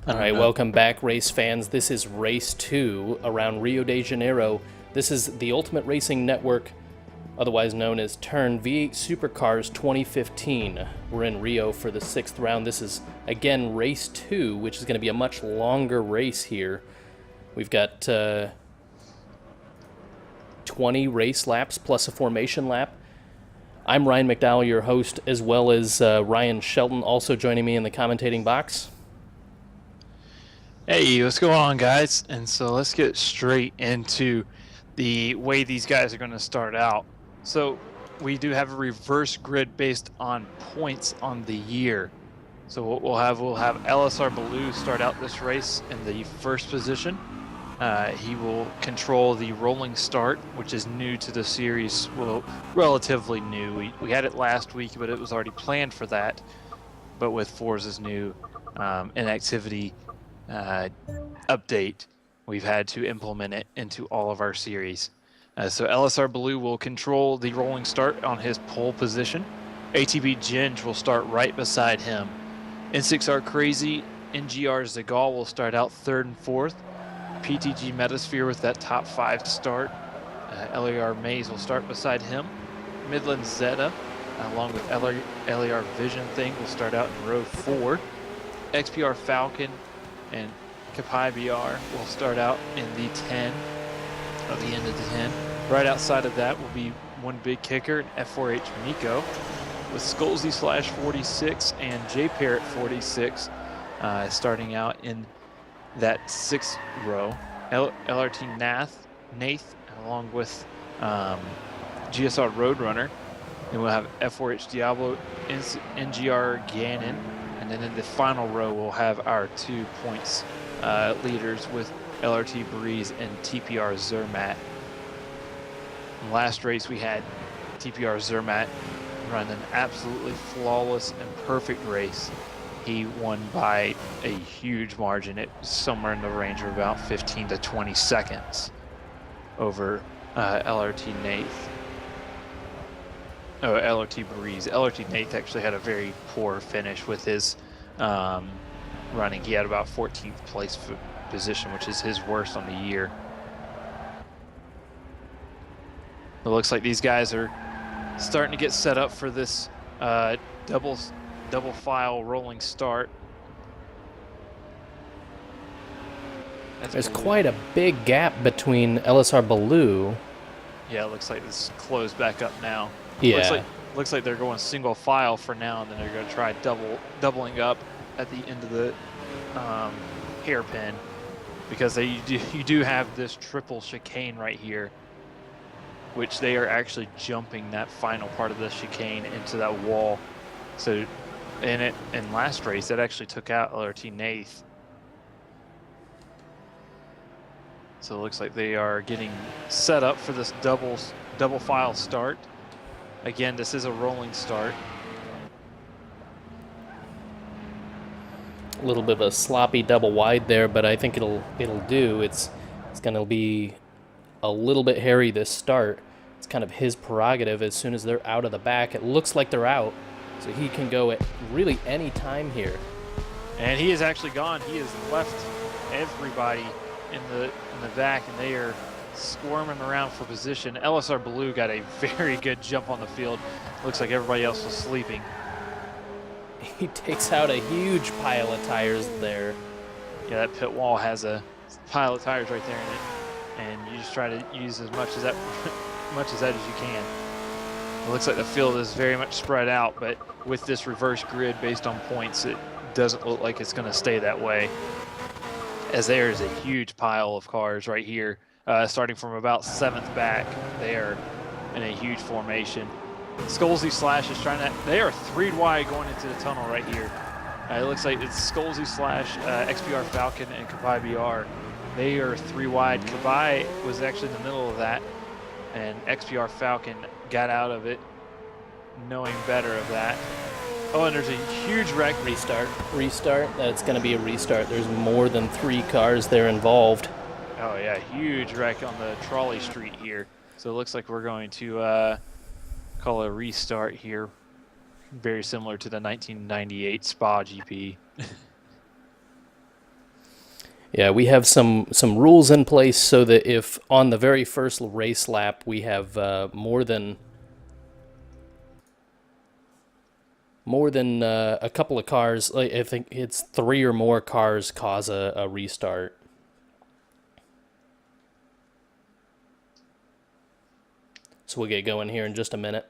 All right, welcome back, race fans. This is race 2 around Rio de Janeiro. This is the Ultimate Racing Network, otherwise known as Turn V8 Supercars 2015. We're in Rio for the 6th round. This is, again, race 2, which is going to be a much longer race here. We've got 20 race laps plus a formation lap. I'm Ryan McDowell, your host, as well as Ryan Shelton, also joining me in the commentating box. Hey, what's going on, guys? And so let's get straight into the way these guys are going to start out. So we do have a reverse grid based on points on the year. So what we'll have LSR Baloo start out this race in the first position. He will control the rolling start, which is new to the series. Well, relatively new. We had it last week, but it was already planned for that. But with Forza's new inactivity update, we've had to implement it into all of our series. So LSR Blue will control the rolling start on his pole position. ATB Ginge will start right beside him. N6R Crazy, NGR Zagal will start out 3rd and 4th. PTG Metasphere with that top 5 start. LAR Maze will start beside him. Midland Zeta, along with LAR Vision Thing, will start out in row 4. XPR Falcon and Kapai BR will start out in the 10, at the end of the 10. Right outside of that will be One Big Kicker and F4H Miko, with Skullsy Slash 46 and J Parrot 46 starting out in that 6th row. LRT Nath, along with GSR Roadrunner. Then we'll have F4H Diablo, NGR Ganon, and then in the final row, we'll have our 2 points leaders with LRT Breeze and TPR Zermatt. In the last race, we had TPR Zermatt run an absolutely flawless and perfect race. He won by a huge margin. It was somewhere in the range of about 15 to 20 seconds over LRT Nath. Oh, LRT Breeze. LRT Nath actually had a very poor finish with his running. He had about 14th place position, which is his worst on the year. It looks like these guys are starting to get set up for this double file rolling start. There's quite a big gap between LSR Baloo. Yeah, it looks like this closed back up now. Yeah. Looks like they're going single file for now, and then they're going to try doubling up at the end of the hairpin, because you do have this triple chicane right here, which they are actually jumping that final part of the chicane into that wall. So in last race, that actually took out LRT Nath. So it looks like they are getting set up for this double file start. Again, this is a rolling start. A little bit of a sloppy double wide there, but I think it'll do. It's going to be a little bit hairy this start. It's kind of his prerogative. As soon as they're out of the back, it looks like they're out, so he can go at really any time here. And he is actually gone. He has left everybody in the back, and they are squirming around for position. LSR Blue got a very good jump on the field. Looks like everybody else was sleeping. He takes out a huge pile of tires there. Yeah, that pit wall has a pile of tires right there in it, and you just try to use as much of that as you can. It looks like the field is very much spread out, but with this reverse grid based on points, it doesn't look like it's going to stay that way, as there is a huge pile of cars right here, starting from about 7th back. They are in a huge formation. Skullsy Slash is trying to, they are 3 wide going into the tunnel right here. It looks like it's Skullsy Slash, XPR Falcon, and Kabai BR. They are 3 wide. Kabai was actually in the middle of that, and XPR Falcon got out of it, knowing better of that. Oh, and there's a huge wreck. Restart. That's going to be a restart. There's more than 3 cars there involved. Oh yeah, huge wreck on the trolley street here. So it looks like we're going to call a restart here. Very similar to the 1998 Spa GP. Yeah, we have some rules in place so that if on the very first race lap we have more than a couple of cars, like I think it's 3 or more cars cause a restart. So we'll get going here in just a minute.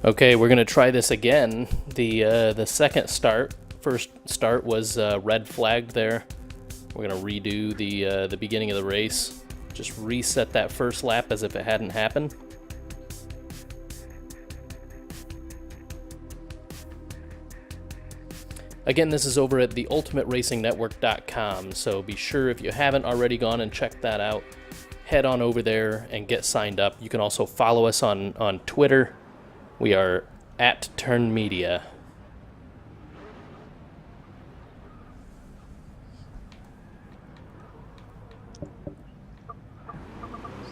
Okay, we're gonna try this again. The second start, first start was red flagged there. We're gonna redo the beginning of the race. Just reset that first lap as if it hadn't happened. Again, this is over at theultimateracing.network.com, so be sure if you haven't already gone and checked that out, head on over there and get signed up. You can also follow us on Twitter. We are at Turn Media.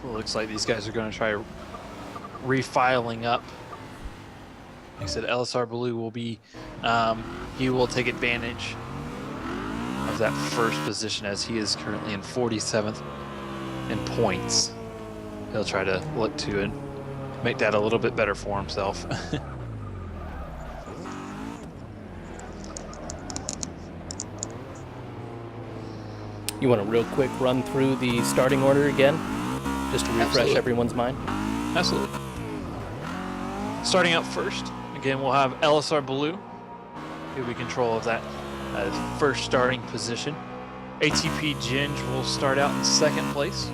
So it looks like these guys are going to try refiling up. Like I said, LSR Blue will be, he will take advantage of that first position as he is currently in 47th in points. He'll try to look to and make that a little bit better for himself. You want a real quick run through the starting order again? Just to refresh everyone's mind? Absolutely. Starting up first, again, we'll have LSR Blue. He'll be control of that first starting position. ATP Ginge will start out in second place.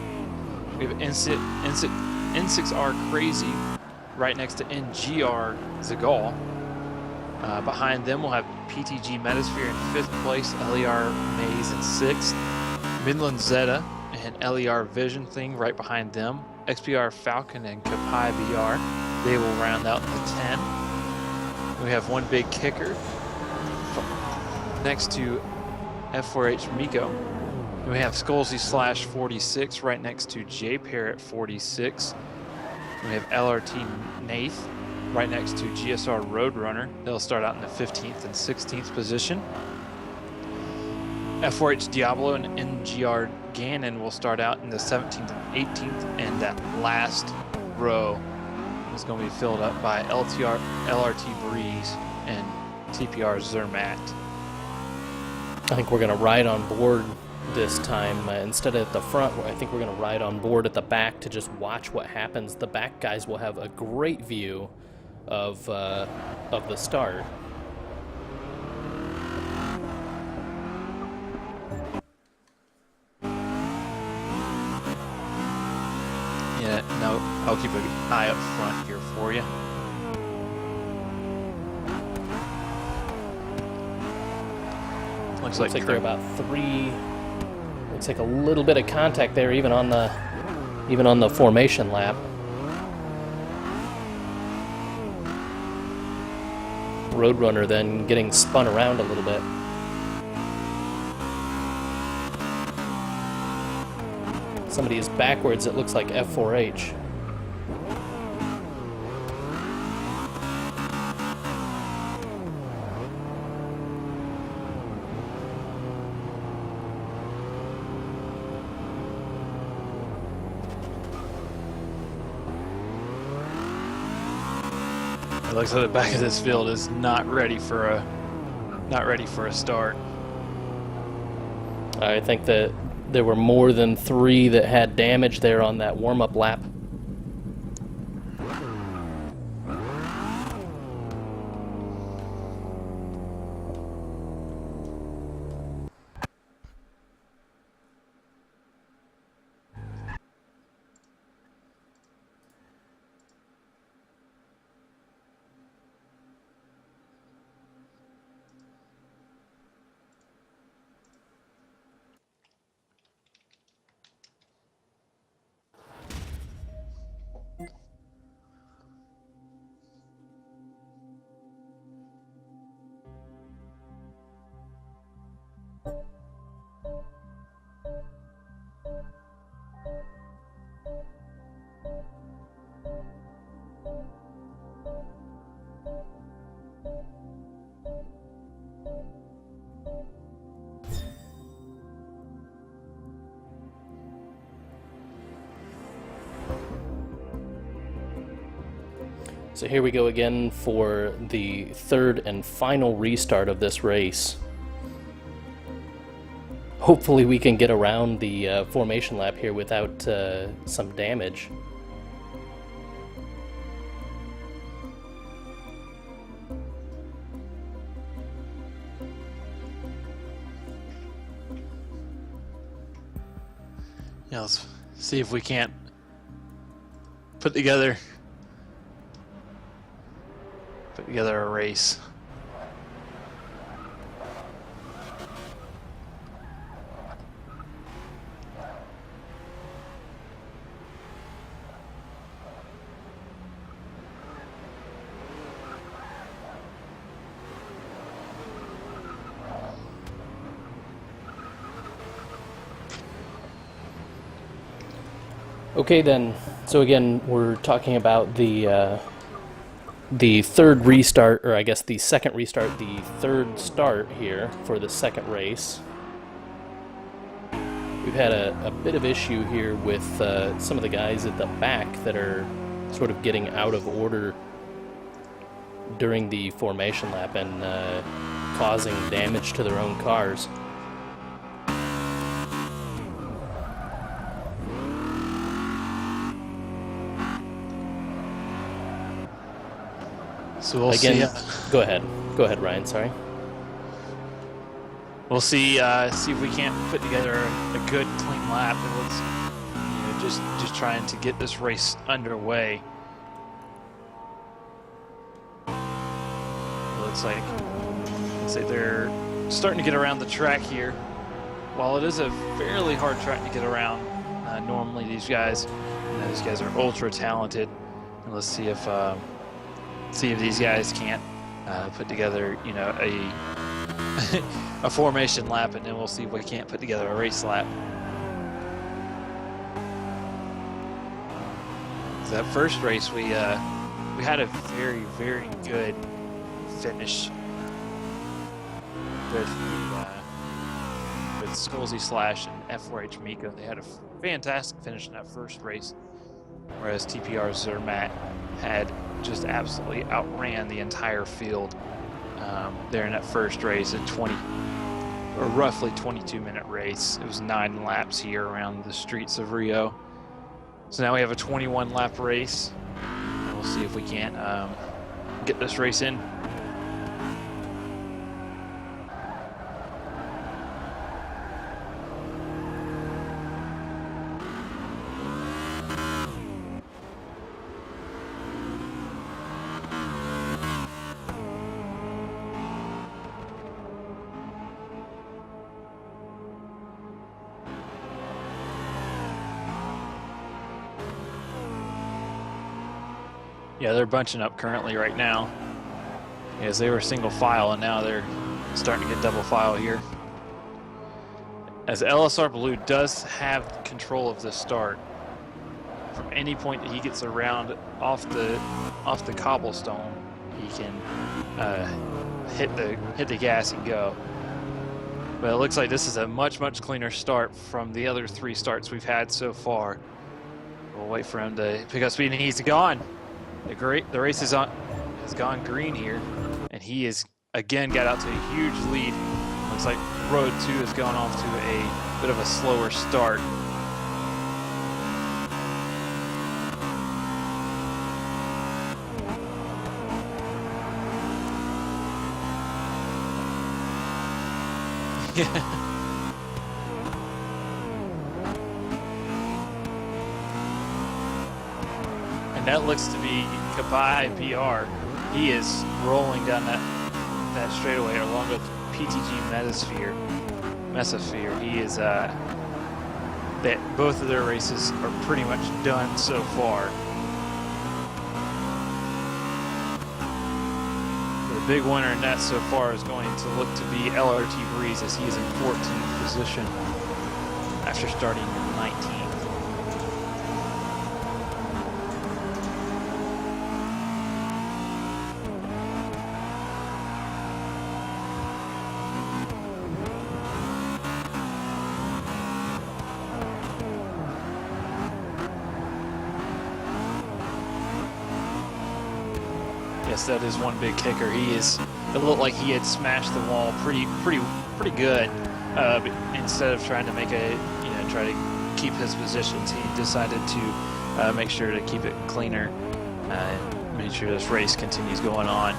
We have N6R Crazy right next to NGR Zagal. Behind them, we'll have PTG Metasphere in 5th place, LER Maze in 6th. Midland Zeta and LER Vision Thing right behind them. XPR Falcon and Kapai BR, they will round out the 10. We have one big kicker next to F4H Miko. And we have Skolzy Slash 46 right next to J Parrot 46. We have LRT Nath right next to GSR Roadrunner. They'll start out in the 15th and 16th position. F4H Diablo and NGR Gannon will start out in the 17th and 18th, and that last row is going to be filled up by LRT Breeze and TPR Zermatt. I think we're going to ride on board this time. Instead of at the front, I think we're going to ride on board at the back to just watch what happens. The back guys will have a great view of the start. Yeah, no, I'll keep an eye up front here for you. Looks like they're about 3. Looks like a little bit of contact there, even on the formation lap. Roadrunner then getting spun around a little bit. Somebody is backwards, it looks like F4H. It looks like the back of this field is not ready for a start. I think that there were more than 3 that had damage there on that warm-up lap. So here we go again for the third and final restart of this race. Hopefully we can get around the formation lap here without some damage. Yeah, let's see if we can't put together a race. Okay then, so again, we're talking about the third restart, or I guess the second restart, the third start here for the second race. We've had a bit of issue here with some of the guys at the back that are sort of getting out of order during the formation lap and causing damage to their own cars. So we'll again, see. Go ahead, Ryan. Sorry. We'll see if we can't put together a good, clean lap. It was, just trying to get this race underway. It looks like they're starting to get around the track here. While it is a fairly hard track to get around, normally these guys are ultra talented. And let's see if these guys can't put together, a formation lap, and then we'll see if we can't put together a race lap. So that first race, we had a very, very good finish with Skolzy Slash and F4H Mika. They had a fantastic finish in that first race, whereas TPR Zermatt had just absolutely outran the entire field there in that first race, roughly 22-minute race. It was 9 laps here around the streets of Rio. So now we have a 21-lap race. We'll see if we can't get this race in. Yeah, they're bunching up currently right now, as they were single file, and now they're starting to get double file here. As LSR Blue does have control of the start, from any point that he gets around off the cobblestone, he can hit the gas and go. But it looks like this is a much cleaner start from the other 3 starts we've had so far. We'll wait for him to pick up speed, and he's gone. The race has gone green here, and he is again got out to a huge lead. Looks like Road 2 has gone off to a bit of a slower start. Yeah. That looks to be Kabai PR. He is rolling down that straightaway along with PTG Mesosphere. He is that both of their races are pretty much done so far. The big winner in that so far is going to look to be LRT Breeze, as he is in 14th position after starting in 19th. yes, that is one big kicker. It looked like he had smashed the wall pretty good. But instead of trying to try to keep his positions, he decided to make sure to keep it cleaner and make sure this race continues going on.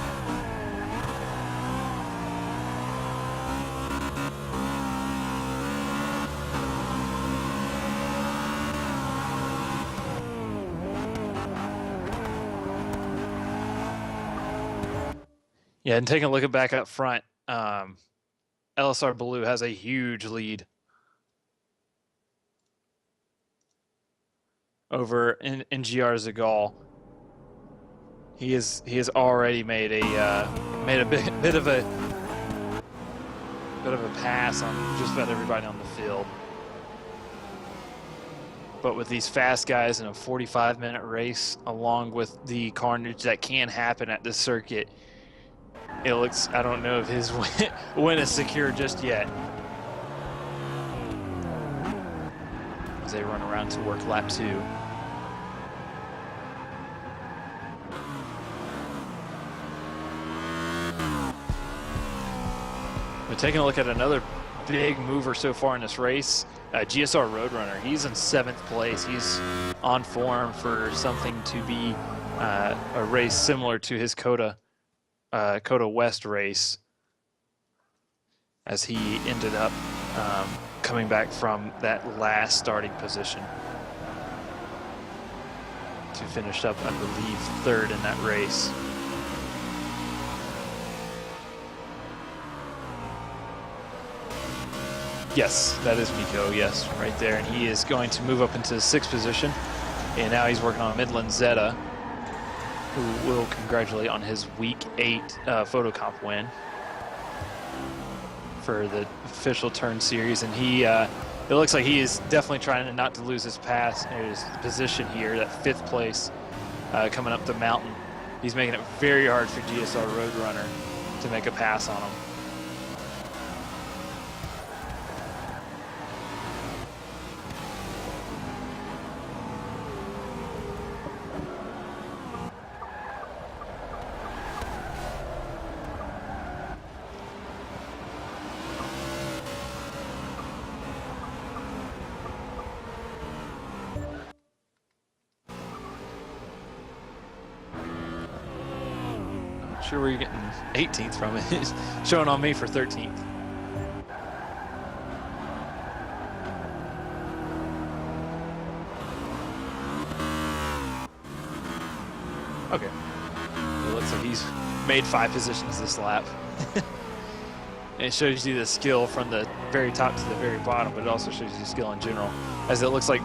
Yeah, and taking a look back up front, LSR Blue has a huge lead over NGR Zagal. He has already made a bit of a pass on just about everybody on the field. But with these fast guys in a 45-minute race, along with the carnage that can happen at this circuit, it looks, I don't know if his win is secure just yet. As they run around to work lap 2. But taking a look at another big mover so far in this race, GSR Roadrunner. He's in 7th place. He's on form for something to be a race similar to his Coda West race, as he ended up coming back from that last starting position to finish up, I believe, 3rd in that race. Yes, that is Miko, yes, right there. And he is going to move up into the 6th position. And now he's working on Midland Zeta, who will congratulate on his Week 8 photocomp win for the official turn series. And it looks like he is definitely trying not to lose his position here, that 5th place coming up the mountain. He's making it very hard for GSR Roadrunner to make a pass on him. Sure where you're getting 18th from. It's showing on me for 13th. Okay. It looks like he's made 5 positions this lap. And it shows you the skill from the very top to the very bottom, but it also shows you skill in general, as it looks like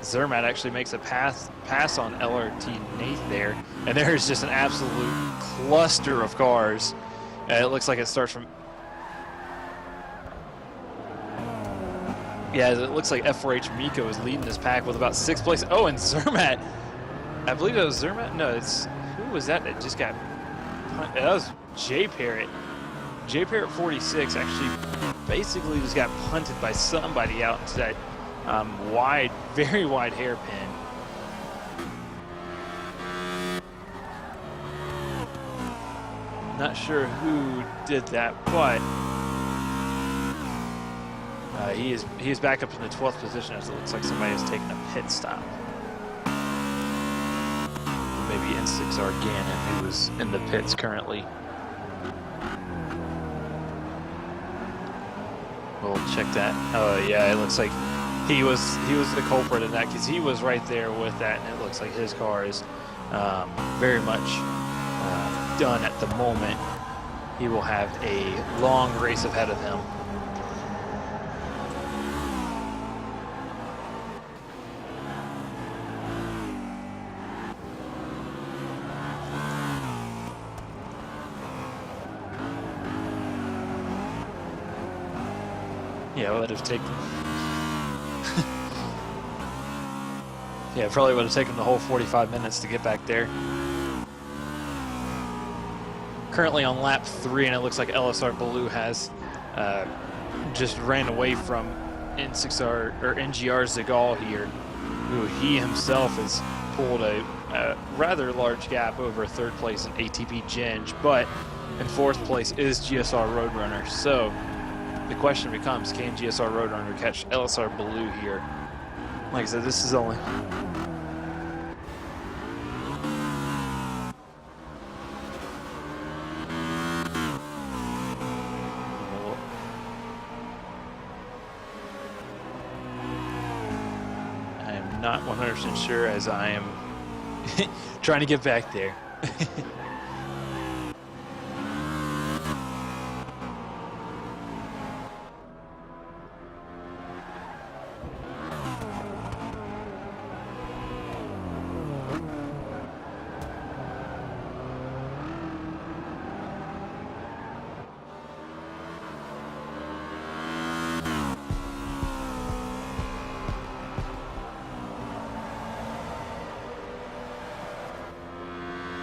Zermatt actually makes a pass on LRT Nate there, and there is just an absolute cluster of cars. It looks like it starts from, yeah, it looks like F4H Miko is leading this pack with about 6th place. Oh, and Zermatt, I believe that was Zermatt. No, who was that just got? That was Jay Parrott. Jay Parrott 46 actually basically just got punted by somebody out into that very wide hairpin. Not sure who did that, but he is back up in the 12th position, as it looks like somebody has taken a pit stop. Maybe N6R Gannon, who is in the pits currently. We'll check that. Oh yeah, it looks like he was the culprit in that, because he was right there with that, and it looks like his car is very much done at the moment. He will have a long race ahead of him. Yeah, would have taken. Yeah, probably would have taken the whole 45 minutes to get back there. Currently on lap 3, and it looks like LSR Baloo has just ran away from N6R or NGR Zagal here, who he himself has pulled a a rather large gap over third place in ATP Ginge, but in fourth place is GSR Roadrunner. So the question becomes, can GSR Roadrunner catch LSR Blue here? Like I said, this is only... I am not 100% sure as I am trying to get back there.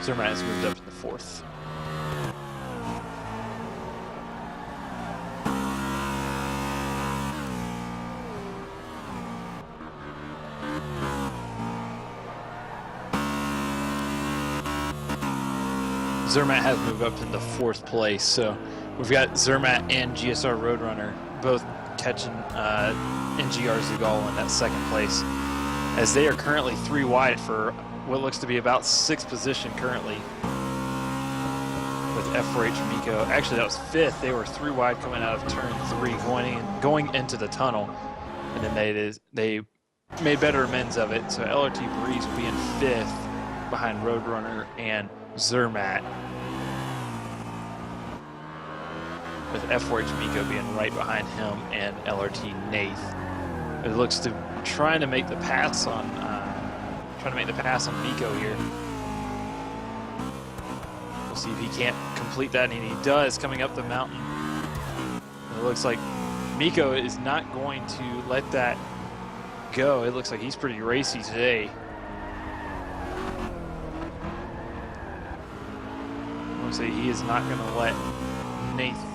Zermatt has moved up to the fourth. Zermatt has moved up into fourth place, so we've got Zermatt and GSR Roadrunner both catching NGR Zagal in that second place, as they are currently 3 wide for what looks to be about 6th position currently with F4H Miko. Actually, that was 5th. They were 3 wide coming out of turn 3, going into the tunnel, and then they made better amends of it. So LRT Breeze will be in 5th behind Roadrunner and Zermatt, with F4H Miko being right behind him and LRT Nath. It looks to trying to make the pass on Miko here. We'll see if he can't complete that, and he does, coming up the mountain. And it looks like Miko is not going to let that go. It looks like he's pretty racy today. I want to say he is not going to let Nath.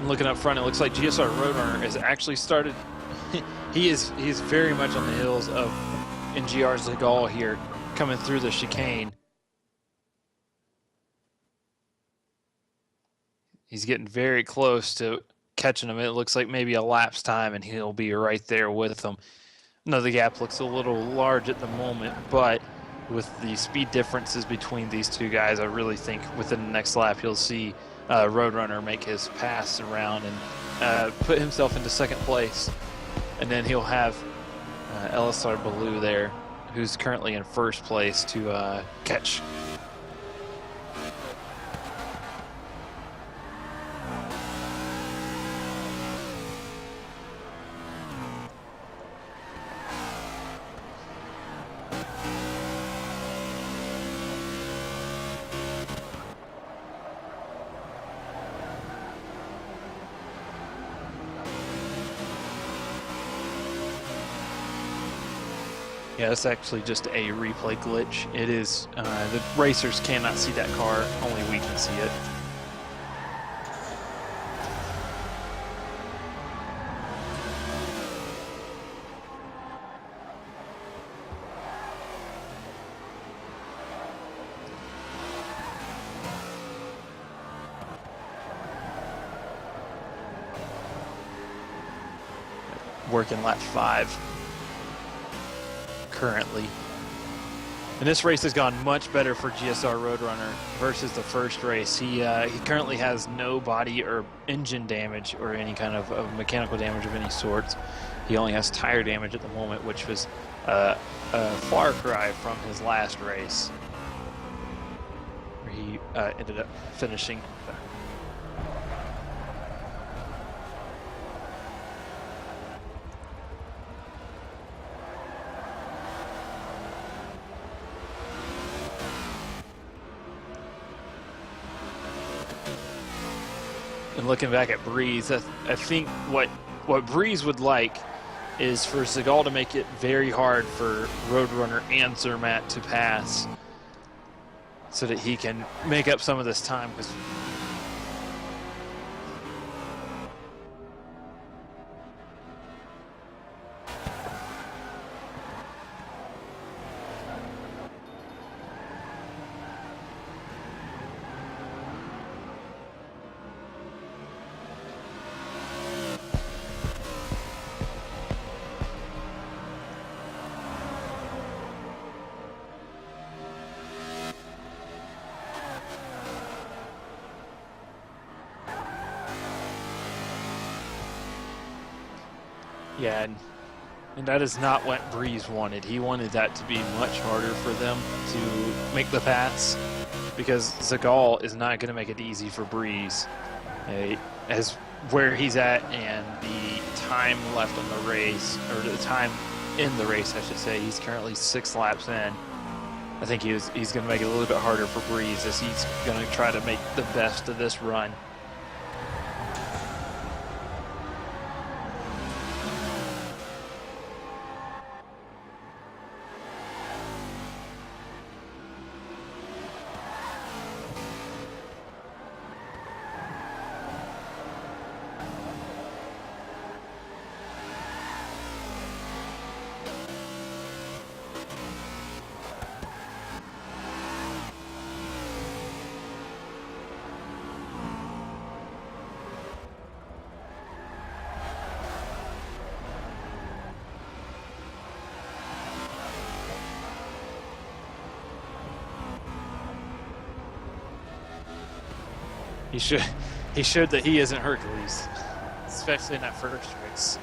Looking up front, it looks like GSR Roadrunner has actually started. he is very much on the heels of NGR Zagal here, coming through the chicane. He's getting very close to catching him. It looks like maybe a lapse time, and he'll be right there with them. No, the gap looks a little large at the moment, but with the speed differences between these two guys, I really think within the next lap you'll see Roadrunner make his pass around and put himself into second place. And then he'll have LSR Baloo there, who's currently in first place, to catch. Yeah, it's actually just a replay glitch. It is, the racers cannot see that car, only we can see it. Working lap 5. Currently. And this race has gone much better for GSR Roadrunner versus the first race. He currently has no body or engine damage or any kind of mechanical damage of any sorts. He only has tire damage at the moment, which was a far cry from his last race, where he ended up finishing. And looking back at Breeze, I think what Breeze would like is for Zagal to make it very hard for Roadrunner and Zermatt to pass. so that he can make up some of this time. Because yeah, and that is not what Breeze wanted. He wanted that to be much harder for them to make the pass, because Zagal is not going to make it easy for Breeze. As where he's at and the time left on the race, or the time in the race, I should say, he's currently 6 laps in. I think he's going to make it a little bit harder for Breeze, as he's going to try to make the best of this run. He showed that he isn't Hercules, especially in that first race.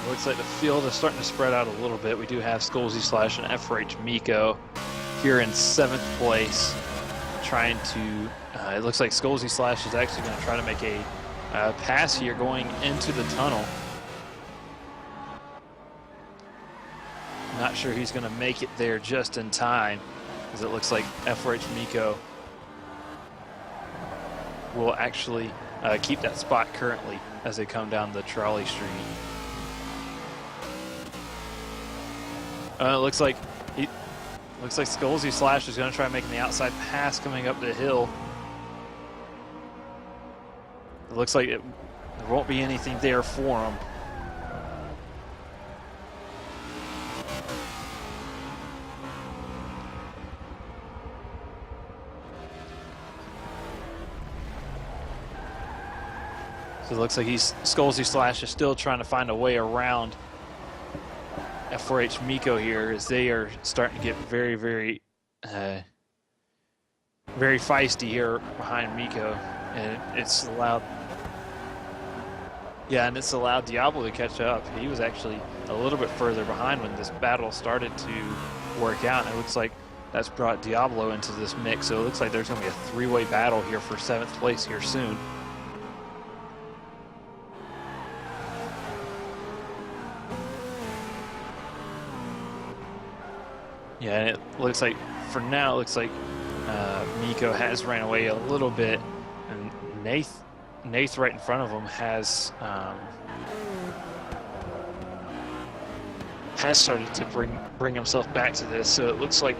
Looks like the field is starting to spread out a little bit. We do have Skolzy Slash and FRH Miko here in 7th place, trying to, it looks like Skolzy Slash is actually going to try to make a pass here going into the tunnel. Not sure he's going to make it there just in time, because it looks like FRH Miko will actually keep that spot currently as they come down the trolley street. It looks like Skolzy Slash is going to try making the outside pass coming up the hill. It looks like there won't be anything there for him. So it looks like Skolzy Slash is still trying to find a way around F4H Miko here, as they are starting to get very, very, very feisty here behind Miko, and it's allowed, it's allowed Diablo to catch up. He was actually a little bit further behind when this battle started to work out, and it looks like that's brought Diablo into this mix. So it looks like there's going to be a 3-way battle here for 7th place here soon. Yeah, and it looks like, for now, it looks like Miko has ran away a little bit, and Nath right in front of him has started to bring himself back to this. So it looks like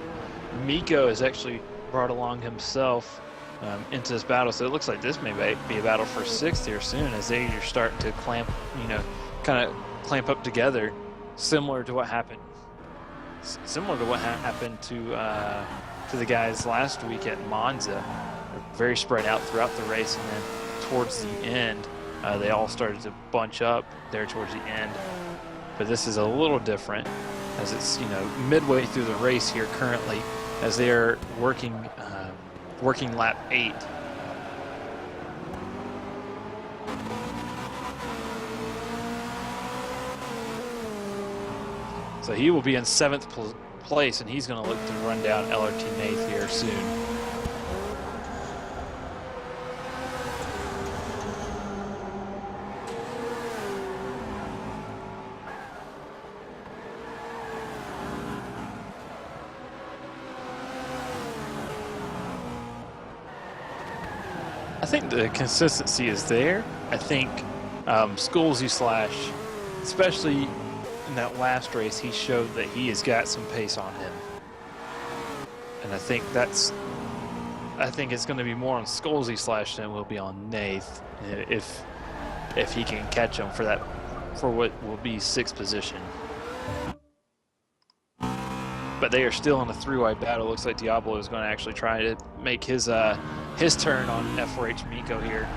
Miko has actually brought along himself into this battle, so it looks like this may be a battle for 6th here soon, as they are starting to clamp, kind of clamp up together, similar to what happened to the guys last week at Monza. They're very spread out throughout the race, and then towards the end, they all started to bunch up there towards the end. But this is a little different, as it's midway through the race here currently, as they are working lap 8. So he will be in 7th place, and he's going to look to run down LRT Nath here soon. I think the consistency is there. I think Skolzy Slash, especially in that last race, he showed that he has got some pace on him. And I think it's going to be more on Skolzy Slash than it will be on Nath, if he can catch him for what will be 6th position. But they are still in a 3-wide battle. Looks like Diablo is going to actually try to make his turn on F4H Miko here.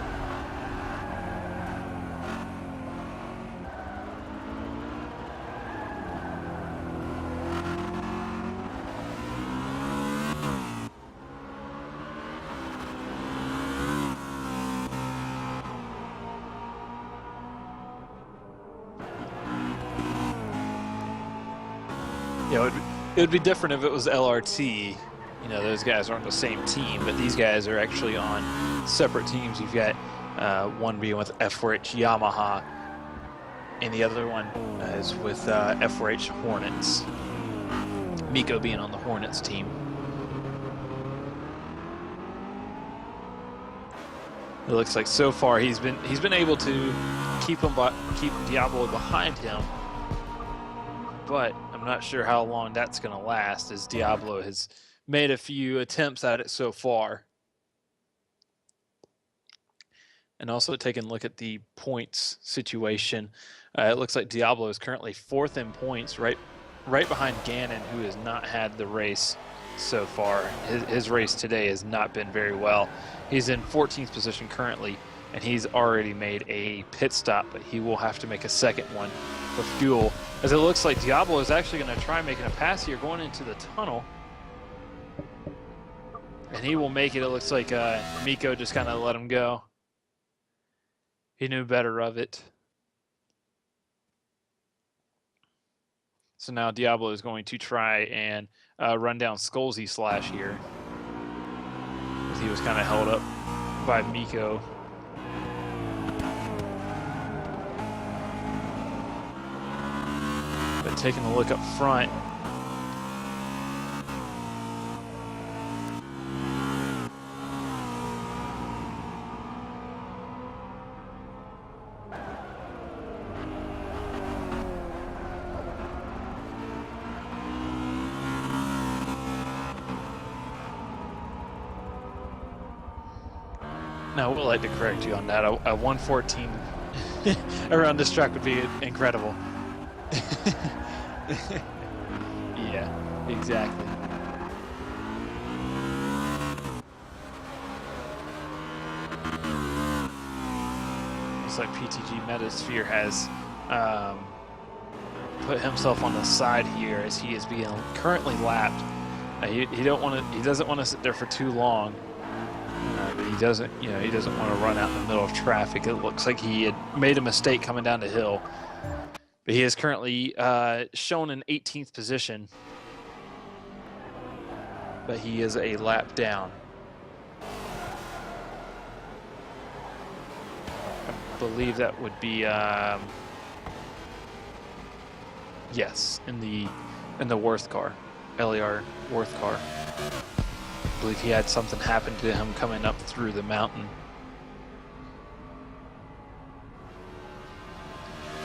It would be different if it was LRT. Those guys are on the same team, but these guys are actually on separate teams. You've got one being with F4H Yamaha, and the other one is with F4H Hornets. Miko being on the Hornets team. It looks like so far he's been able to keep Diablo behind him, but I'm not sure how long that's going to last, as Diablo has made a few attempts at it so far. And also taking a look at the points situation, it looks like Diablo is currently 4th in points, right behind Gannon, who has not had the race so far. His race today has not been very well. He's in 14th position currently, and he's already made a pit stop, but he will have to make a second one for fuel, as it looks like Diablo is actually going to try making a pass here going into the tunnel. And he will make it. It looks like Miko just kind of let him go. He knew better of it. So now Diablo is going to try and run down Skolzy Slash here, as he was kind of held up by Miko. But taking a look up front, now, I would like to correct you on that. A 114 around this track would be incredible. Yeah, exactly. Looks like PTG Metasphere has put himself on the side here, as he is being currently lapped. He doesn't want to sit there for too long. But he doesn't want to run out in the middle of traffic. It looks like he had made a mistake coming down the hill. But he is currently shown in 18th position. But he is a lap down. I believe that would be yes, in the Worth car, LER Worth car. I believe he had something happen to him coming up through the mountain.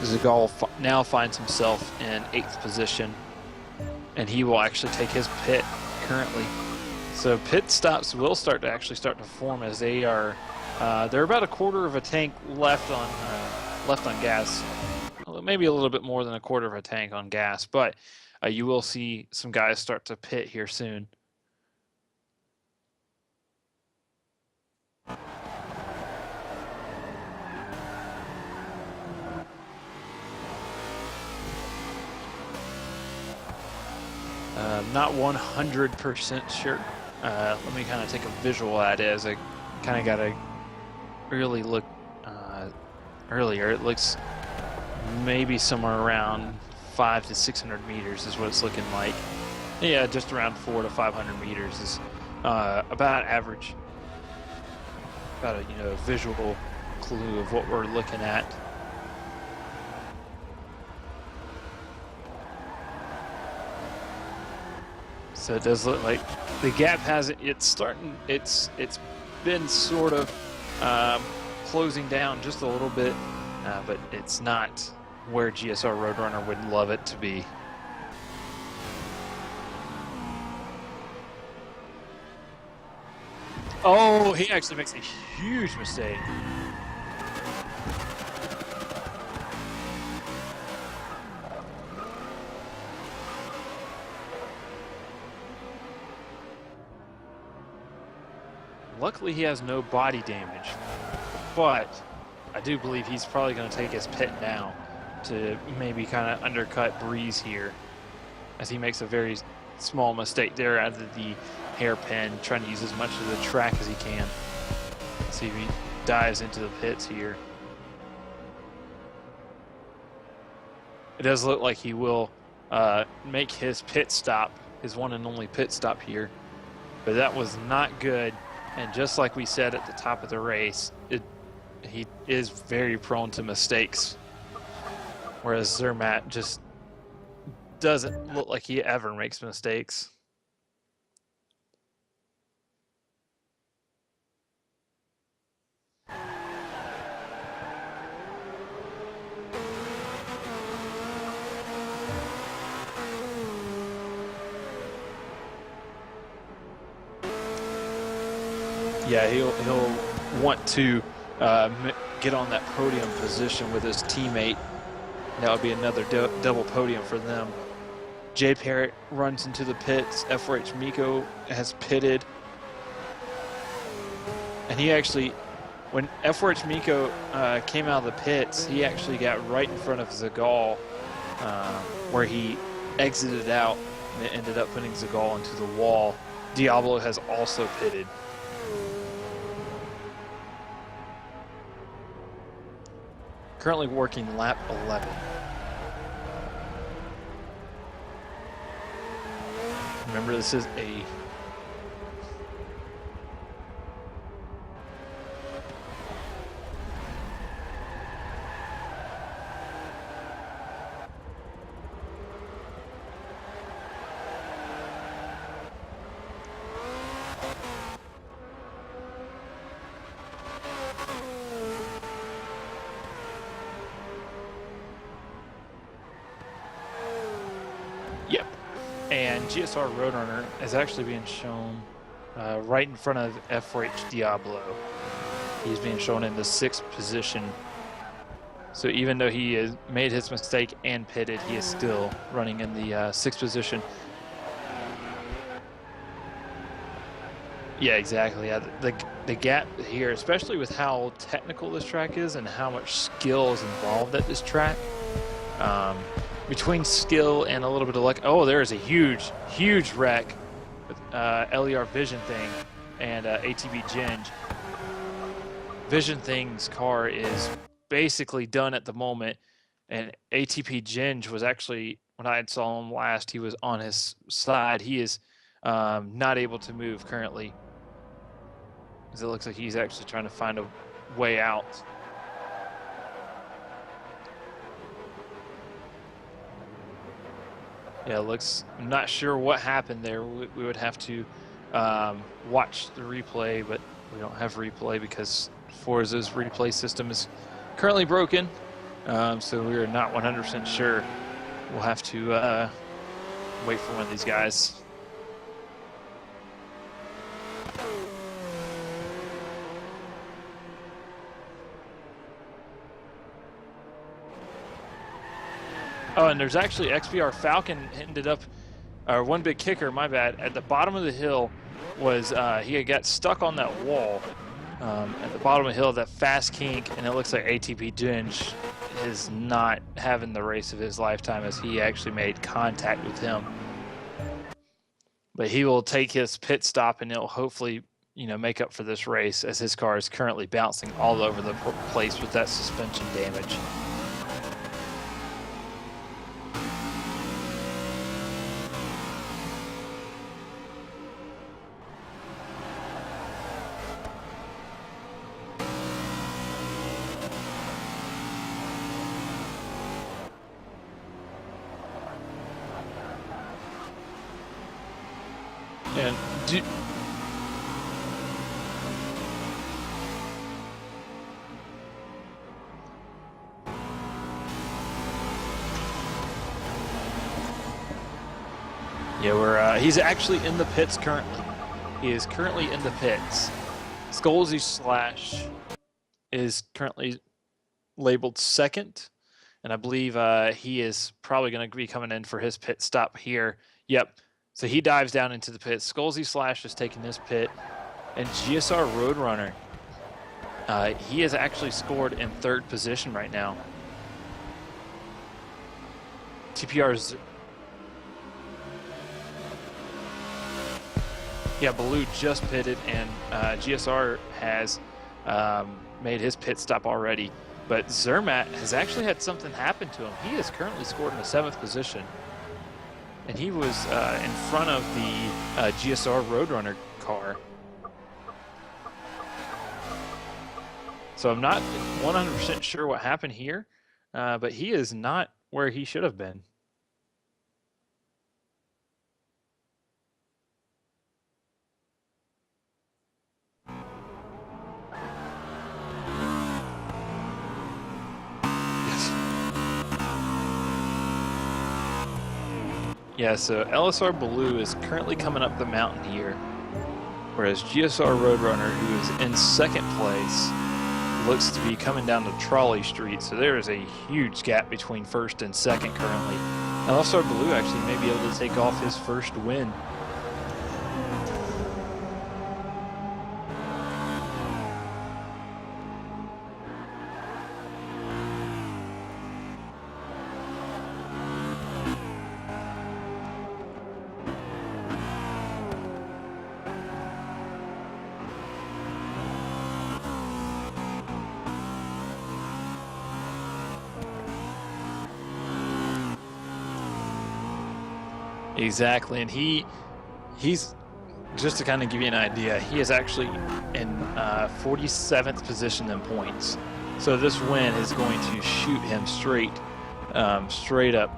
Zagal now finds himself in 8th position, and he will actually take his pit currently. So pit stops will start to form as they are. They're about a quarter of a tank left on gas. Maybe a little bit more than a quarter of a tank on gas, but you will see some guys start to pit here soon. Not 100% sure. Let me kind of take a visual at it as I kind of got to really look earlier. It looks maybe somewhere around 500 to 600 meters is what it's looking like. Yeah, just around 400 to 500 meters is about average. About a visual clue of what we're looking at. So it does look like the gap it's been sort of closing down just a little bit, but it's not where GSR Roadrunner would love it to be. Oh, he actually makes a huge mistake. Luckily, he has no body damage, but I do believe he's probably going to take his pit now to maybe kind of undercut Breeze here, as he makes a very small mistake there out of the hairpin, trying to use as much of the track as he can. See if he dives into the pits here. It does look like he will make his pit stop, his one and only pit stop here, but that was not good. And just like we said at the top of the race, he is very prone to mistakes, whereas Zermatt just doesn't look like he ever makes mistakes. Yeah, he'll want to get on that podium position with his teammate. That would be another double podium for them. Jay Parrott runs into the pits. F4H Miko has pitted. And he actually, when F4H Miko came out of the pits, he actually got right in front of Zagal, where he exited out and it ended up putting Zagal into the wall. Diablo has also pitted. Currently working lap 11. Remember, this is a And GSR Roadrunner is actually being shown right in front of F4H Diablo. He's being shown in the 6th position. So even though he has made his mistake and pitted, he is still running in the 6th position. Yeah, exactly. Yeah, the gap here, especially with how technical this track is and how much skill is involved at this track. Between skill and a little bit of luck. Oh, there is a huge wreck with LER Vision Thing and ATV Ginge. Vision Thing's car is basically done at the moment, and ATP Ginge was actually, when I saw him last, he was on his side. He is not able to move currently, because it looks like he's actually trying to find a way out. Yeah, I'm not sure what happened there. We would have to watch the replay, but we don't have replay because Forza's replay system is currently broken. So we are not 100% sure. We'll have to wait for one of these guys. Oh, and there's actually XPR Falcon ended up, or One Big Kicker, my bad, at the bottom of the hill was, he had got stuck on that wall at the bottom of the hill, that fast kink, and it looks like ATP Ginge is not having the race of his lifetime as he actually made contact with him. But he will take his pit stop and it'll hopefully, make up for this race as his car is currently bouncing all over the place with that suspension damage. And he's actually in the pits currently. He is currently in the pits. Skolzy Slash is currently labeled second, and I believe he is probably going to be coming in for his pit stop here. Yep. So he dives down into the pit. Skolzy Slash is taking his pit, and GSR Roadrunner, he has actually scored in third position right now. TPR's, yeah, Baloo just pitted, and GSR has made his pit stop already. But Zermatt has actually had something happen to him. He is currently scored in the 7th position. And he was in front of the GSR Roadrunner car. So I'm not 100% sure what happened here, but he is not where he should have been. Yeah, so LSR Baloo is currently coming up the mountain here, whereas GSR Roadrunner, who is in second place, looks to be coming down to Trolley Street. So there is a huge gap between first and second currently. LSR Baloo actually may be able to take off his first win. Exactly, and he's just to kind of give you an idea, he is actually in 47th position in points. So this win is going to shoot him straight up.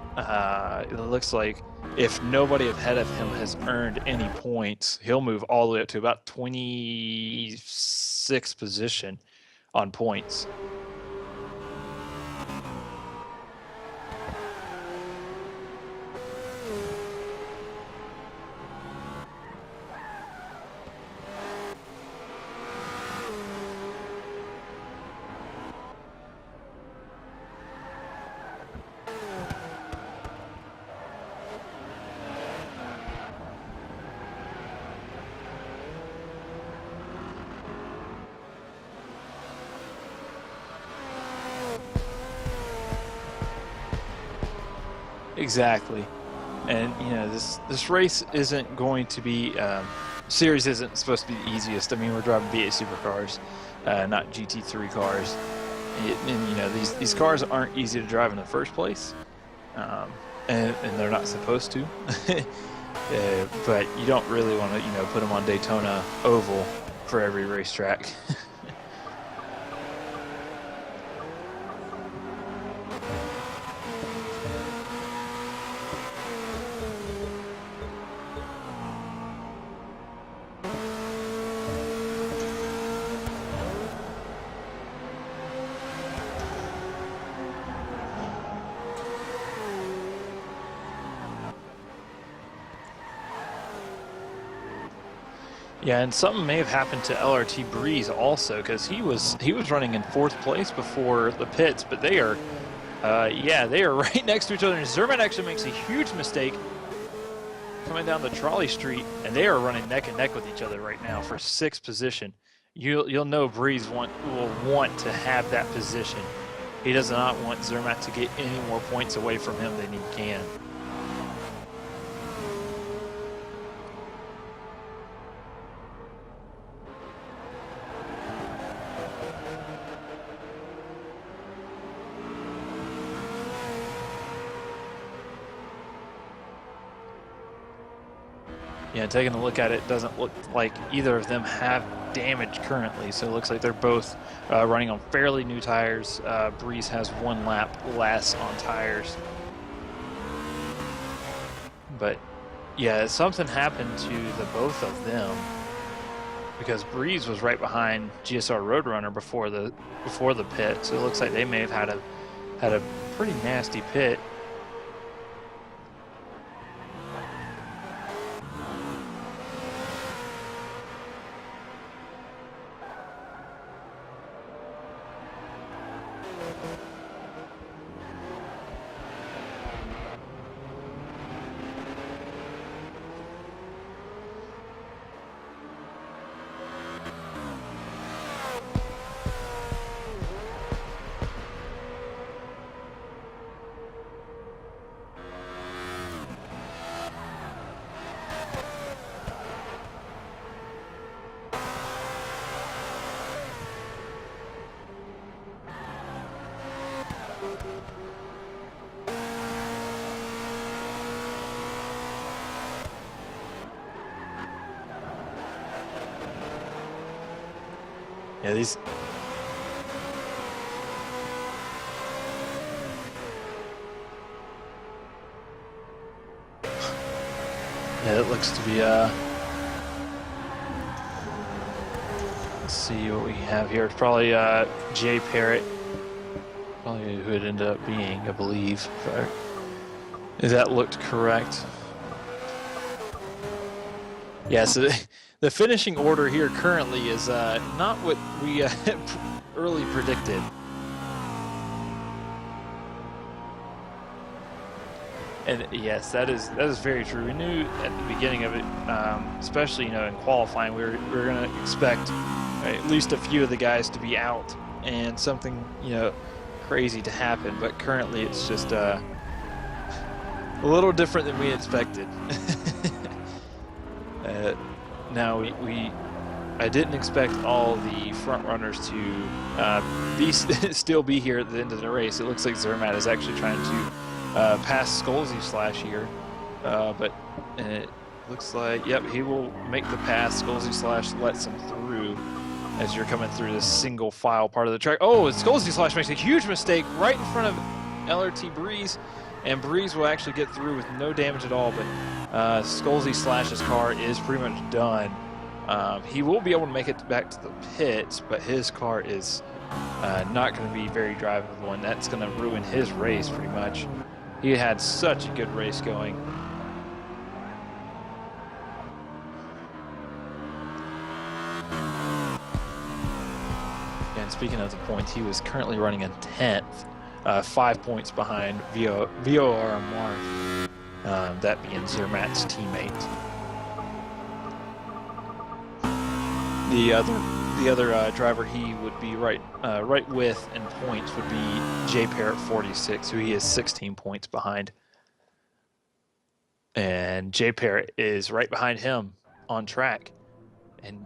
It looks like if nobody ahead of him has earned any points, he'll move all the way up to about 26th position on points. Exactly, and this race isn't going to be series isn't supposed to be the easiest. I mean, we're driving V8 Supercars, not GT3 cars, and these cars aren't easy to drive in the first place, and they're not supposed to. But you don't really want to put them on Daytona Oval for every racetrack. Yeah, and something may have happened to LRT Breeze also, because he was running in 4th place before the pits, but they are Yeah, they are right next to each other. And Zermatt actually makes a huge mistake coming down the trolley street, and they are running neck and neck with each other right now for 6th position. You'll know Breeze will want to have that position. He does not want Zermatt to get any more points away from him than he can. Yeah, taking a look at it, doesn't look like either of them have damage currently. So it looks like they're both running on fairly new tires. Breeze has 1 lap less on tires. But yeah, something happened to the both of them because Breeze was right behind GSR Roadrunner before the pit. So it looks like they may have had a pretty nasty pit. Yeah, these. Yeah, it looks to be let's see what we have here. It's probably Jay Parrott, probably who it ended up being, I believe. If that looked correct. Yeah, so the finishing order here currently is not what we early predicted. And yes, that is very true. We knew at the beginning of it, especially in qualifying, we were going to expect at least a few of the guys to be out and something crazy to happen. But currently, it's just a little different than we expected. Now I didn't expect all the front runners to still be here at the end of the race. It looks like Zermatt is actually trying to pass Skolzy here, but it looks like he will make the pass. Skolzy lets him through as you're coming through this single file part of the track. Oh, Skolzy makes a huge mistake right in front of LRT Breeze. And Breeze will actually get through with no damage at all, but Skolzy's car is pretty much done. He will be able to make it back to the pits, but his car is not going to be very drivable, and that's going to ruin his race pretty much. He had such a good race going. And speaking of the points, he was currently running in 10th. 5 points behind VORMR, that being Zermatt's teammate. The other driver he would be right with in points would be Jay Parrott 46, who he is 16 points behind. And Jay Parrott is right behind him on track. And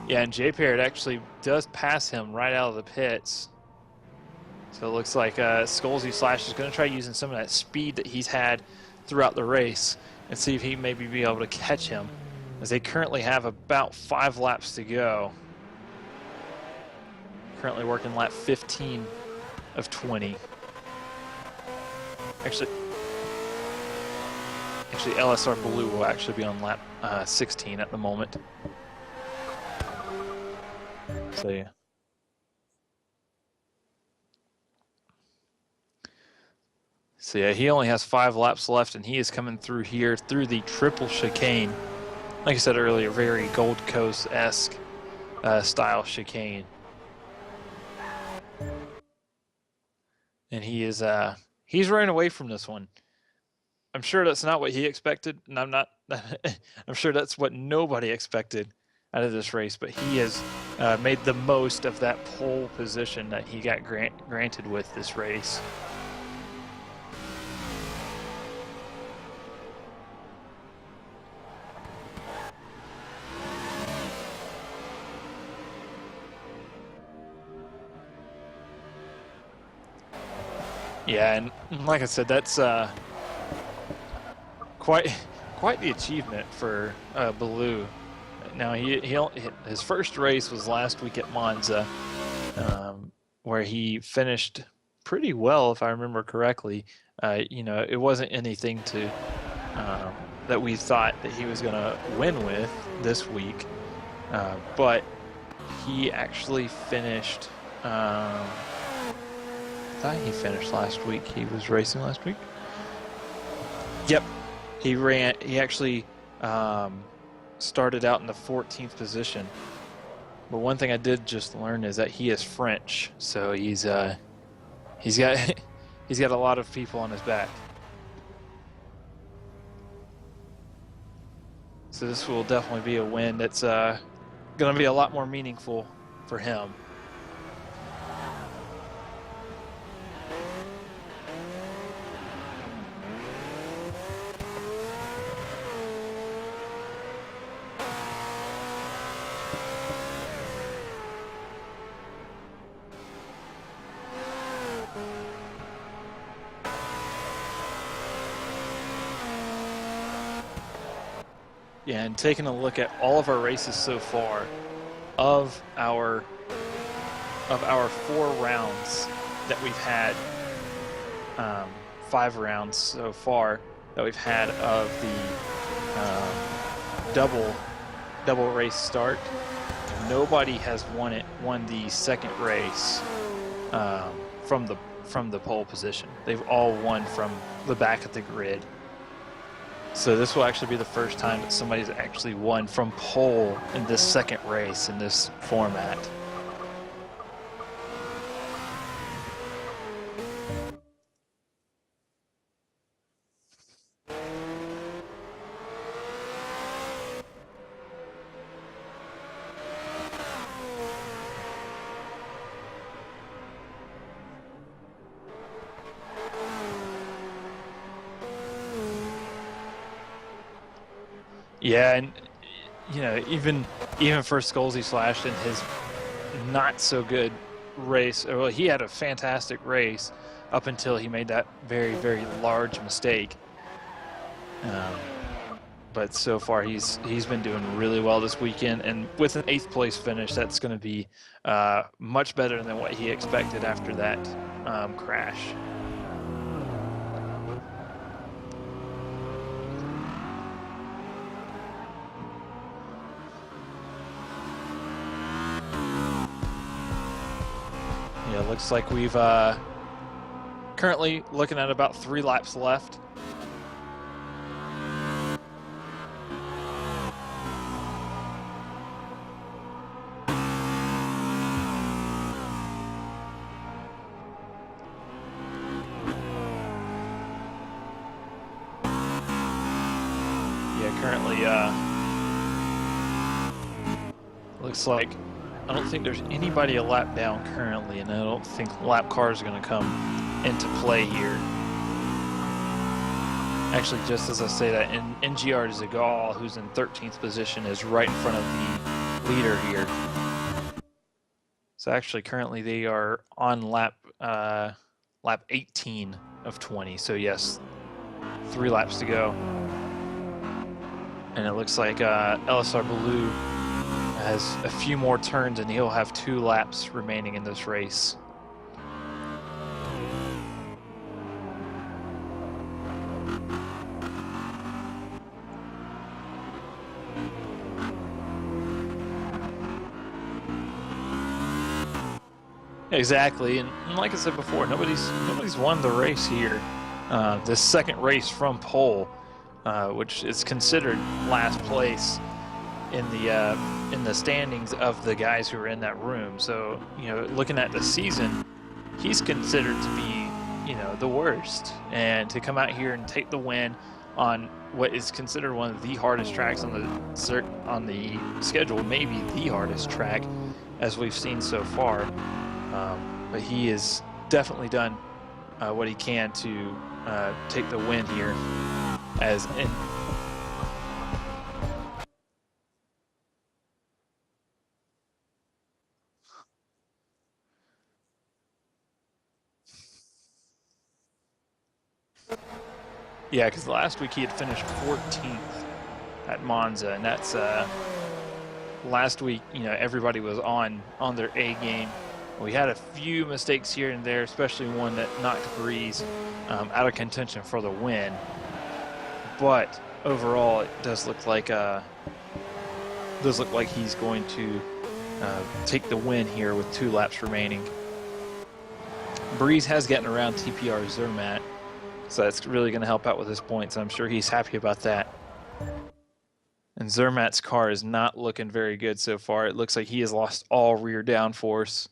yeah, and Jay Parrott actually does pass him right out of the pits. So it looks like Skolzy is going to try using some of that speed that he's had throughout the race and see if he maybe be able to catch him, as they currently have about 5 laps to go. Currently working lap 15 of 20. Actually LSR Blue will actually be on lap 16 at the moment. So yeah. So yeah, he only has 5 laps left, and he is coming through here through the triple chicane. Like I said earlier, very Gold Coast-esque style chicane. and he's running away from this one. I'm sure that's not what he expected, and I'm sure that's what nobody expected out of this race, but he has made the most of that pole position that he got granted with this race. Yeah, and like I said, that's quite the achievement for Baloo. Now his first race was last week at Monza, where he finished pretty well, if I remember correctly. It wasn't anything to that we thought that he was going to win with this week, but he actually finished. I thought he finished last week. He was racing last week. Yep, he actually started out in the 14th position. But one thing I did just learn is that he is French, so he's got he's got a lot of people on his back. So this will definitely be a win that's going to be a lot more meaningful for him. Yeah, and taking a look at all of our races so far, of our 4 rounds that we've had, 5 rounds so far that we've had of the double race start, nobody has won the second race from the pole position. They've all won from the back of the grid. So this will actually be the first time that somebody's actually won from pole in this second race in this format. Yeah, and even for Skolzy Slash in his not so good race, well, he had a fantastic race up until he made that very, very large mistake. But so far he's been doing really well this weekend, and with an 8th place finish, that's going to be much better than what he expected after that crash. Yeah, looks like we've currently looking at about 3 laps left. Yeah, currently looks like I don't think there's anybody a lap down currently, and I don't think lap cars are going to come into play here. Actually, just as I say that, NGR Zagal, who's in 13th position, is right in front of the leader here. So actually, currently they are on lap 18 of 20. So yes, 3 laps to go. And it looks like LSR Baloo has a few more turns, and he'll have 2 laps remaining in this race. Exactly, and like I said before, nobody's won the race here. This second race from pole, which is considered last place in the standings of the guys who are in that room. So looking at the season, he's considered to be the worst. And to come out here and take the win on what is considered one of the hardest tracks on the schedule, maybe the hardest track as we've seen so far. But he has definitely done what he can to take the win here. Yeah, because last week he had finished 14th at Monza, and that's last week. Everybody was on their A game. We had a few mistakes here and there, especially one that knocked Breeze out of contention for the win. But overall, it does look like he's going to take the win here with 2 laps remaining. Breeze has gotten around TPR Zermatt, so that's really going to help out with his points. I'm sure he's happy about that. And Zermatt's car is not looking very good so far. It looks like he has lost all rear downforce.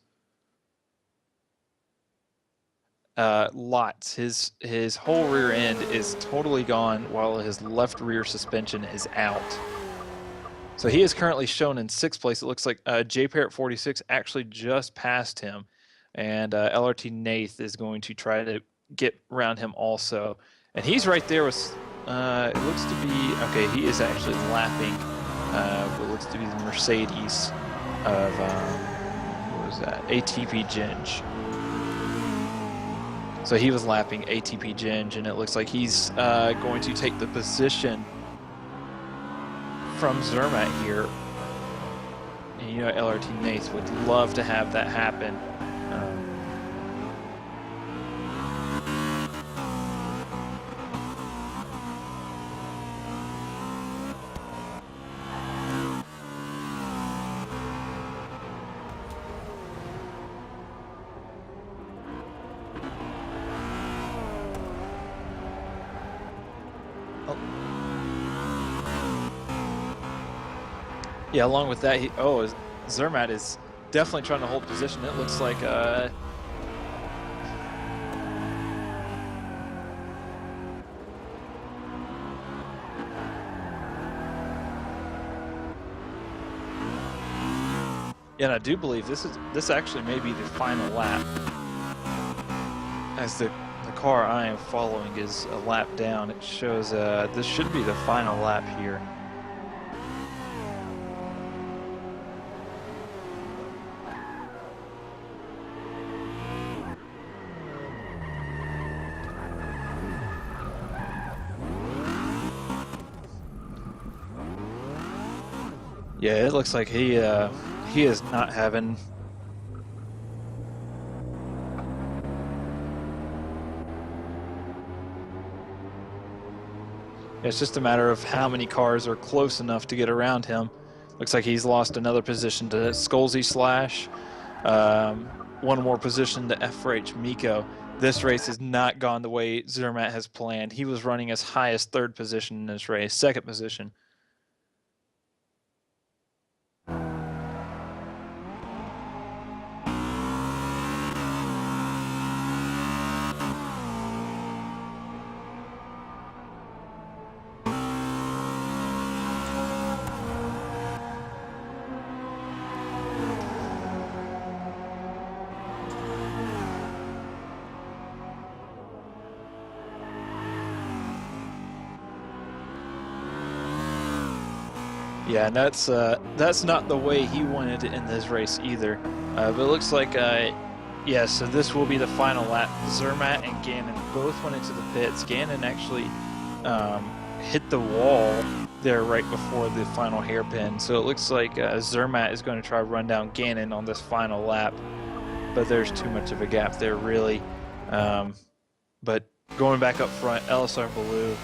Lots. His whole rear end is totally gone, while his left rear suspension is out. So he is currently shown in 6th place. It looks like J Parrott 46 actually just passed him, and LRT Nath is going to try to get around him also. And he's right there with, it looks to be, okay, he is actually lapping what looks to be the Mercedes of, what was that, ATP Ginge. So he was lapping ATP Ginge, and it looks like he's going to take the position from Zermatt here. And LRT Nath would love to have that happen. Yeah, along with that, Zermatt is definitely trying to hold position. It looks like yeah, and I do believe this actually may be the final lap, as the car I am following is a lap down. It shows this should be the final lap here. Yeah, it looks like he is not having. It's just a matter of how many cars are close enough to get around him. Looks like he's lost another position to Skolzy Slash, one more position to FRH Miko. This race has not gone the way Zermatt has planned. He was running as high as 3rd position in this race, 2nd position. Yeah, and that's not the way he wanted to end this race either. But it looks like, yeah, so this will be the final lap. Zermatt and Gannon both went into the pits. Gannon actually hit the wall there right before the final hairpin. So it looks like Zermatt is going to try to run down Gannon on this final lap. But there's too much of a gap there, really. But going back up front, LSR Baloo,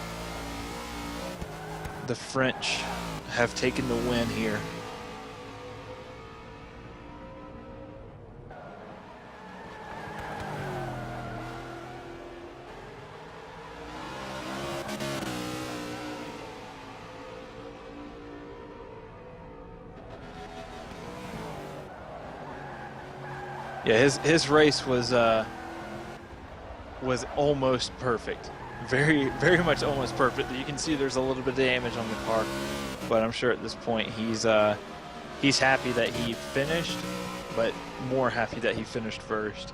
the French have taken the win here. Yeah, his race was was almost perfect. Very, very much almost perfect. You can see there's a little bit of damage on the car, but I'm sure at this point he's happy that he finished, but more happy that he finished first.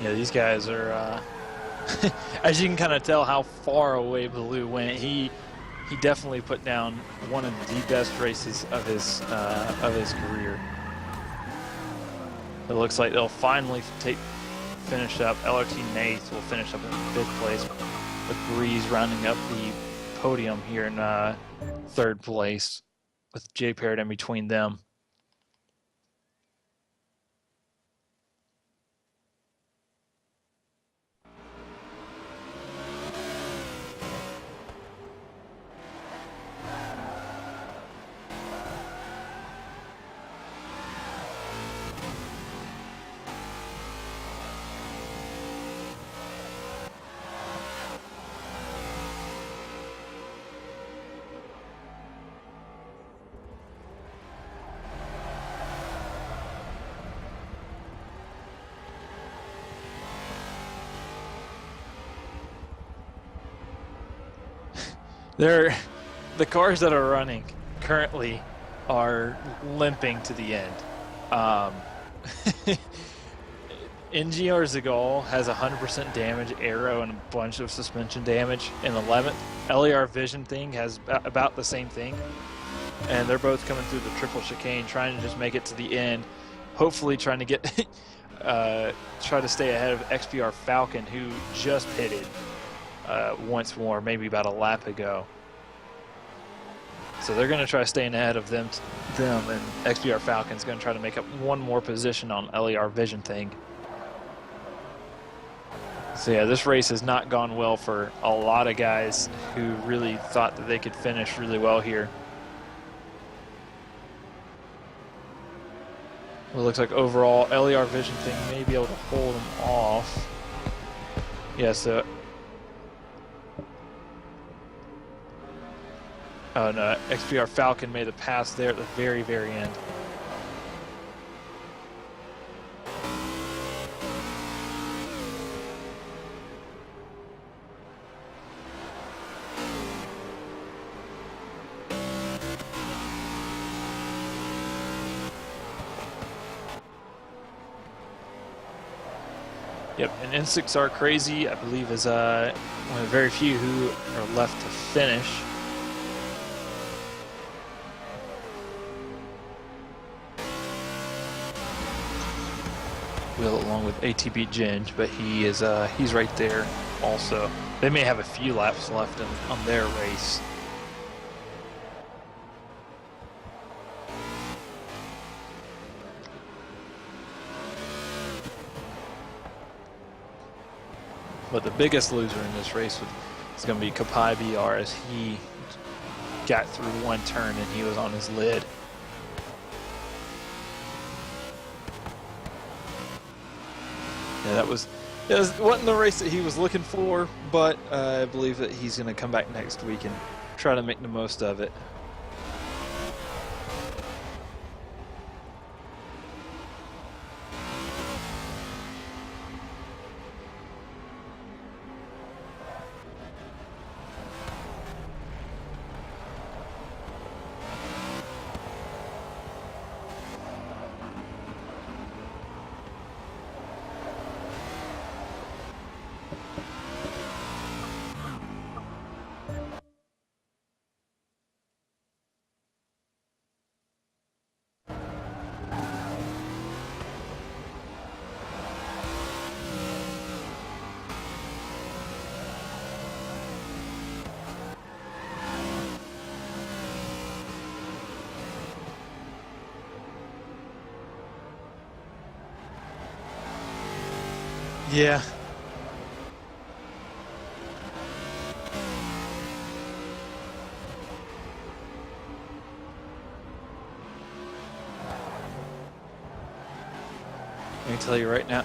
Yeah, these guys are, as you can kind of tell how far away Blue went. He definitely put down one of the best races of his career. It looks like they'll finally finish up. LRT Nath will finish up in 5th place, with Breeze rounding up the podium here in 3rd place, with J Parrott in between them. The cars that are running currently are limping to the end. NGR Zagal has 100% damage, aero, and a bunch of suspension damage in 11th. LER Vision Thing has about the same thing. And they're both coming through the triple chicane, trying to just make it to the end. Hopefully trying to get, try to stay ahead of XPR Falcon, who just pitted once more, maybe about a lap ago. So they're going to try staying ahead of them, and XPR Falcon's going to try to make up one more position on LER Vision Thing. So yeah, this race has not gone well for a lot of guys who really thought that they could finish really well here. Well, it looks like overall LER Vision Thing may be able to hold them off. Yeah, so oh no, XPR Falcon made a pass there at the very, very end. Yep, and Instincts Are Crazy, I believe, is one of the very few who are left to finish. Will along with ATB Ginge, but he is he's right there also. They may have a few laps left on their race. But the biggest loser in this race is going to be Kapai BR, as he got through one turn and he was on his lid. Yeah, it wasn't the race that he was looking for, but I believe that he's going to come back next week and try to make the most of it. Yeah. Let me tell you right now,